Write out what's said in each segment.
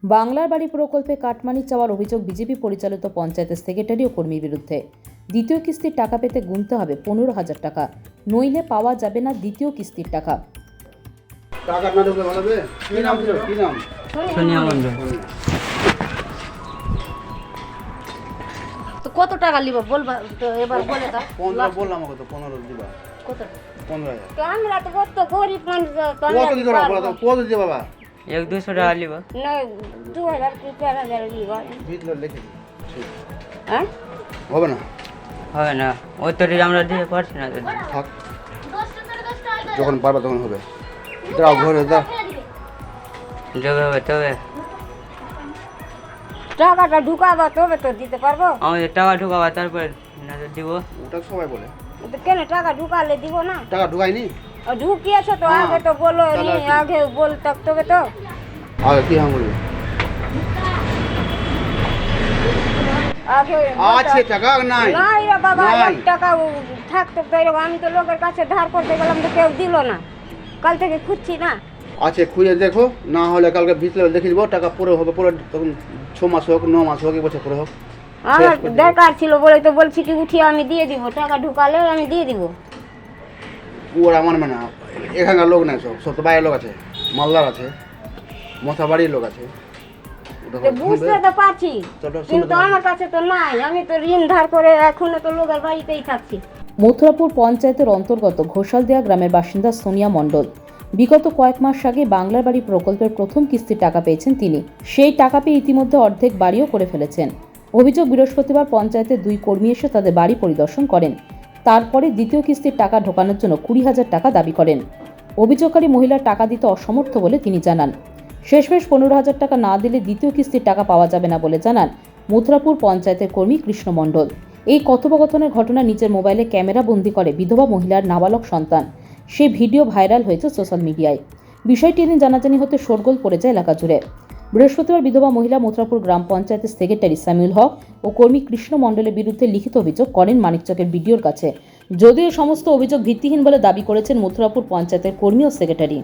বাংলার বাড়ি প্রকল্পে কাটমানি চাওয়ার অভিযোগ বিজেপি পরিচালিত পঞ্চায়েতের সেক্রেটারি ও কর্মীর বিরুদ্ধে। দ্বিতীয় কিস্তির টাকা পেতে গুনতে হবে 15,000 টাকা, নইলে পাওয়া যাবে না দ্বিতীয় কিস্তির টাকা। টাকা না ঢুকলে ভালো হবে। কি নাম ছিল? কি নাম? সোনিয়া মন্ডল। তো কত টাকা নিব বলবা তো এবার বলে দাও। 15 বললাম আমাকে তো 15 দিবা। কত? 15,000। তো আমরা তো কত গরিব মানুষ তো কত দিতে পারবো? কত দিতে বাবা? 100-200 টাকা লিবা। না 2000 কি 4000 নিব। ভিতরে লিখে দিই। ঠিক। হ্যাঁ? হবে না। হবে না, ওই তরি আমরা দিতে পারছি না। থাক। যখন পারবা তখন হবে। দাও ঘরে দাও। যবে হবে তবে টাকাটা ঢুকাবা তবে তো দিতে পারবো। আমাদের টাকা ঢুকাবা তারপর না তো দিব। ওটা সবাই বলে। তো কেন টাকা ঢুকালে দিব না? টাকা ঢুকাইনি? ঢুকিয়েছো তো হ্যাঁ। আগে তো বলো নি, তাহলে কি? আগে বলতে তবে তো। আগে কি হাম বলবি? আগে আছে টাকা নাই? নাই রে বাবা, নাই। 1 টাকা থাকতো তো এরকম। আমি তো লোকের কাছে ধার করতে গেলাম তো কেউ দিল না। কাল থেকে খুঁজছি না। আছে খুঁজে দেখো, না হলে কালকে ভিতরে দেখে দিব। টাকা পরে হবে, পরে তখন 6 মাস হোক, 9 মাস হোক, 1 বছর পরে হোক। আমার দরকার ছিল বলে তো বলছি কি উঠিয়ে আমি দিয়ে দিব, টাকা ঢুকালে আমি দিয়ে দিব। ওরা মানবে না। এখানকার লোক নাই, সব সব তো বাইরের লোক আছে, মালদার আছে, মশাবাড়ির লোক আছে। ওটা তো বুঝতে তো পারছি, চলো, কিন্তু শুনে আমার কাছে তো নাই। আমি তো ঋণ ধার করে এখনো তো লোকের বাড়িতেই থাকছি। মথুরাপুর পঞ্চায়েতের অন্তর্গত ঘোষালদিয়া গ্রামের বাসিন্দা সোনিয়া মণ্ডল। বিগত কয়েক মাস আগে বাংলার বাড়ি প্রকল্পের প্রথম কিস্তির টাকা পেয়েছেন তিনি। সেই টাকা পেয়ে ইতিমধ্যে অর্ধেক বাড়িও করে ফেলেছেন। অভিযোগ, বৃহস্পতিবার পঞ্চায়েতের 2 কর্মী এসে তাদের বাড়ি পরিদর্শন করেন। তারপরে দ্বিতীয় কিস্তির টাকা ঢোকানোর জন্য 20,000 টাকা দাবি করেন। অভিযোগকারী মহিলা টাকা দিতে অসমর্থ বলে তিনি জানান। শেষমেশ 15,000 টাকা না দিলে দ্বিতীয় কিস্তির টাকা পাওয়া যাবে না বলে জানান মথুরাপুর পঞ্চায়েতের কর্মী কৃষ্ণ মণ্ডল। এই কথোপকথনের ঘটনা নিজের মোবাইলে ক্যামেরা বন্দি করে বিধবা মহিলার নাবালক সন্তান। সেই ভিডিও ভাইরাল হয়েছে সোশ্যাল মিডিয়ায়। বিষয়টি এদিন জানাজানি হতে শোরগোল পড়ে যায় এলাকা জুড়ে। বৃহস্পতিবার বিধবা মহিলা মথুরাপুর গ্রাম পঞ্চায়েতের সেক্রেটারি সামিউল হক ও কর্মী কৃষ্ণ মণ্ডলের বিরুদ্ধে লিখিত অভিযোগ করেন মানিকচকের বিডিওর কাছে। যদিও সমস্ত অভিযোগ ভিত্তিহীন বলে দাবি করেছেন মথুরাপুর পঞ্চায়েতের কর্মী ও সেক্রেটারি।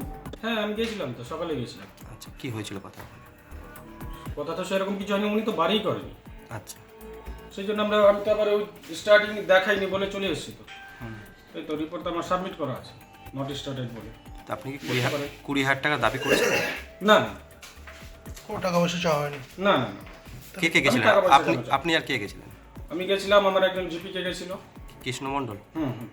হ্যাঁ, আমি গেছিলাম তো, সকালে গেছিলাম। আচ্ছা, কি হয়েছিল কথা? কথা তো সেরকম কিছু হয়নি, উনি তো বাড়িই করেনি। আচ্ছা, সেই জন্য আমি তো আবার ওই স্টার্টিং দেখাইনি বলে চলে এসেছি তো। এই তো রিপোর্ট আমার সাবমিট করা আছে, নট স্টার্টেড বলে। তো আপনি কি 20,000 টাকা দাবি করেছেন? না না কোনো টাকা পয়সা চাওয়া হয়নি। না না না, কে কে গেছিলেন? টাকা পয়সা আপনি কেন চাই? আপনি আর কে গেছিলেন? আমি গেছিলাম, আমার একজন জিপিকে গেছিল। কৃষ্ণ মণ্ডল। হুম হুম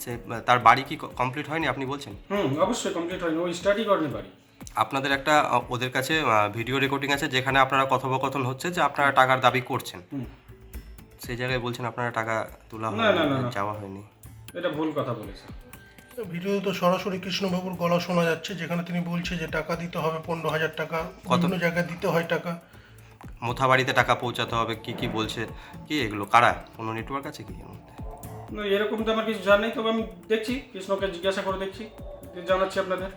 সে তার বাড়ি কি কমপ্লিট হয়নি আপনি বলছেন? হুম, অবশ্যই কমপ্লিট হয়নি, ওই স্টার্টই করেনি বাড়ি। আপনাদের একটা ওদের কাছে ভিডিও রেকর্ডিং আছে যেখানে আপনারা কথোপকথন হচ্ছে যে আপনারা টাকার দাবি করছেন। হুম, সেই জায়গায় বলছেন আপনারা টাকা তোলা না, না, না, হয়নি, না। চাওয়া হয়নি। এটা ভুল কথা বলেছে। ভিডিওতে তো সরাসরি কৃষ্ণবাবুর গলা শোনা যাচ্ছে, যেখানে তিনি বলছে যে টাকা দিতে হবে 15,000 টাকা, বিভিন্ন জায়গায় দিতে হয় টাকা। মোথাবাড়িতে টাকা পৌঁছাতে হবে, কি কি বলছে, কি এগুলো কারা? কোনো নেটওয়ার্ক আছে কি এর মধ্যে? না, এরকম তো আমার কিছু জানি, তবে আমি দেখছি, কৃষ্ণকে জিজ্ঞাসা করে দেখছি, জানাচ্ছি আপনাদের।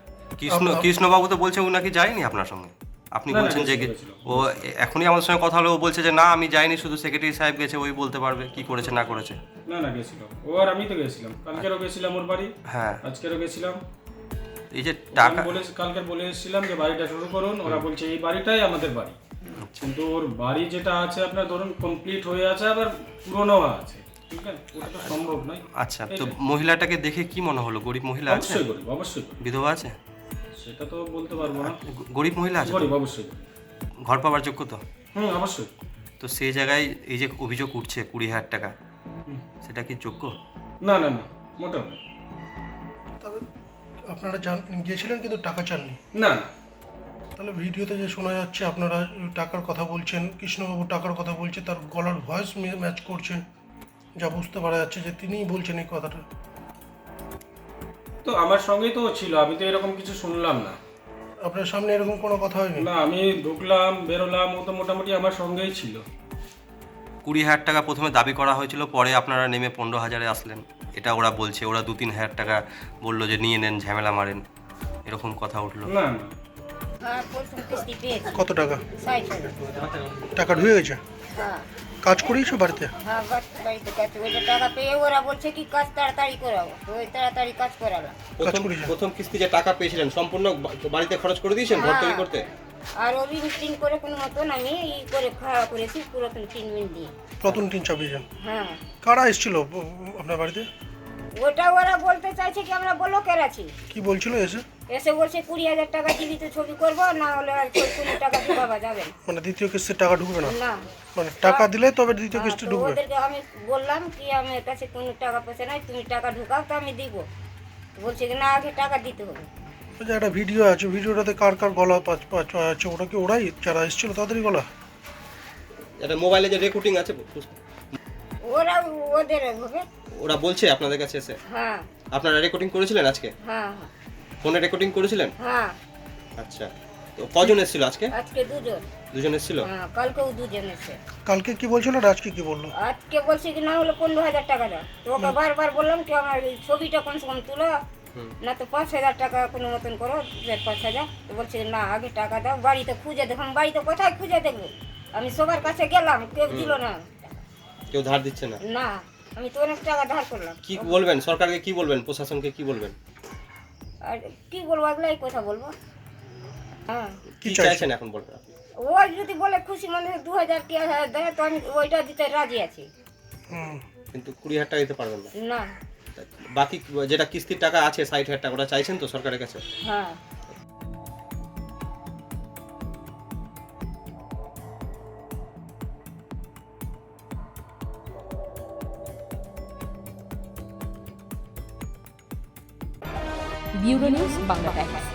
কৃষ্ণবাবু তো বলছে ও নাকি যায়নি আপনার সঙ্গে। আপনি না, না, বলছেন যে গেছিল। ও এখনই আমাদের সঙ্গে কথা হলো, ও বলছে যে না আমি যাইনি, শুধু সেক্রেটারি সাহেব গেছে, ওই বলতে পারবে কি করেছে না করেছে। না না, গেছিল ও, আর আমি তো গেছিলাম, কালকেরও গেছিলাম ওর বাড়ি, হ্যাঁ, আজকেরও গেছিলাম। এই যে টাকা কালকে বলে এসেছিলাম যে বাড়িটা শুরু করুন, ওরা বলছে এই বাড়িটাই আমাদের বাড়ি। কিন্তু ওর বাড়ি যেটা আছে আপনার ধরুন কমপ্লিট হয়ে আছে, আবার পুরনো আছে, ঠিক আছে, ওটা তো সম্ভব নয়। আচ্ছা, তো মহিলাটাকে দেখে কি মনে হলো? গরিব মহিলা আছে? অবশ্যই গরিব, অবশ্যই গরিব। বিধবা আছে? সেটা তো বলতে পারবো না। গরিব মহিলা আছে? গরিব, অবশ্যই গরিব। ঘর পাওয়ার যোগ্য তো? হুম, অবশ্যই। তো সেই জায়গায় এই যে অভিযোগ উঠছে 20,000 টাকা, সেটা কি যোগ্য? না না না, মোটেও না। তবে আপনারা গিয়েছিলেন কিন্তু টাকা চাননি। না না, তাহলে ভিডিওতে যে শোনা যাচ্ছে আপনারা টাকার কথা বলছেন, কৃষ্ণবাবু টাকার কথা বলছে, তার গলার ভয়েস ম্যাচ করছে, যা বুঝতে পারা যাচ্ছে যে তিনিই বলছেন এই কথাটা। তো আমার সঙ্গেই তো ছিল, আমি তো এরকম কিছু শুনলাম না। আপনার সামনে এরকম কোনো কথা হয়নি? না, আমি ঢুকলাম বেরোলাম, ও তো মোটামুটি আমার সঙ্গেই ছিল। 20,000 টাকা প্রথমে দাবি করা হয়েছিল, পরে আপনারা নেমে 15,000-এ আসলেন, এটা ওরা বলছে। ওরা 2-3 হাজার টাকা বললো যে নিয়ে নেন, ঝামেলা মারেন, এরকম কথা উঠলো। না না, হ্যাঁ, প্রথম কিস্তি পেয়েছি কত টাকা? 60,000। টাকা ঢুকে গেছে? হ্যাঁ কাজ করিয়েছো বাড়িতে? হ্যাঁ, বাড়িতে কাজ, ওইটা টাকা পেয়ে ওরা বলছে কি কাজ তাড়াতাড়ি করাবো, তো ওই তাড়াতাড়ি কাজ করালাম। কাজ করিয়েছো? প্রথম কিস্তি যে টাকা পেয়েছিলেন সম্পূর্ণ বাড়িতে খরচ করে দিয়েছেন ঘর তৈরি করতে? আর ও ঋণ টিন করে কোনো মতন আমি ই করে খাওয়া করেছি পুরাতন টিন মিন দিয়ে। নতুন টিন চাপিয়েছেন। হ্যাঁ, কারা এসেছিল আপনার বাড়িতে? ওটা ওরা বলতে চাইছে কি আমরা ব্লকের আছি। কি বলছিল এসে? এসে বলছে 20,000 টাকা দিবি তো ছবি করবো, না হলে আর কোনো টাকা ঢুকাবা যাবে না। মানে দ্বিতীয় কিস্তির টাকা ঢুকবে না? না, মানে টাকা দিলে তবে দ্বিতীয় হ্যাঁ, কিস্তি তো ঢুকবে? ওদেরকে আমি বললাম কি আমার কাছে কোনো টাকা পয়সা নাই, তুমি টাকা ঢুকাও তো আমি দিব। বলছে কি না, আগে টাকা দিতে হবে। ওই যে একটা ভিডিও আছে, ভিডিওটাতে কার কার গলা আছে, ওটা কি ওরাই যারা এসেছিল তাদেরই গলা? এটা মোবাইলে যে রেকর্ডিং আছে ওরা ওদের হবে। ওরা বলছে আপনাদের কাছে এসে? হ্যাঁ আপনারা রেকর্ডিং করেছিলেন আজকে? হ্যাঁ ফোনে রেকর্ডিং করেছিলেন? হ্যাঁ। আচ্ছা, তো কজন এসেছিল আজকে? আজকে দুজন। দুজন এসেছিল? হ্যাঁ, কালকেও দুজন এসে। কালকে কি বলছিল আর আজকে কি বললো? আজকে বলছে কি না হলে 15,000 টাকা দাও। তো ওকে বারবার বললাম কি আমার এই ছবিটা কমসে কম তুলো, না তো 5,000 টাকা কোনো মতন করো, 4-5,000। তো বলছে না আগে টাকা দাও, বাড়িতে খুঁজে দেখো। আমি বাড়িতে কোথায় খুঁজে দেখবো? আমি সবার কাছে গেলাম, কেউ দিল না। কেউ ধার দিচ্ছে না? না, আমি তো অনেক টাকা ধার করলাম। কি বলবেন সরকারকে, কি বলবেন প্রশাসনকে, কি বলবেন? আর কি বলবো, এগুলাই কথা বলবো। হ্যাঁ, কি চাইছেন এখন বলবেন আপনি? ওই যদি বলে খুশি মনে 2,000 কি 1,000 দেয় তো আমি ওইটা দিতে রাজি আছি। কিন্তু 20,000 টাকা দিতে পারবেন না? না। বাকি যেটা কিস্তির টাকা আছে 60,000 টাকা, ওটা চাইছেন তো সরকারের কাছে? হ্যাঁ। Bureau news Bangla Times.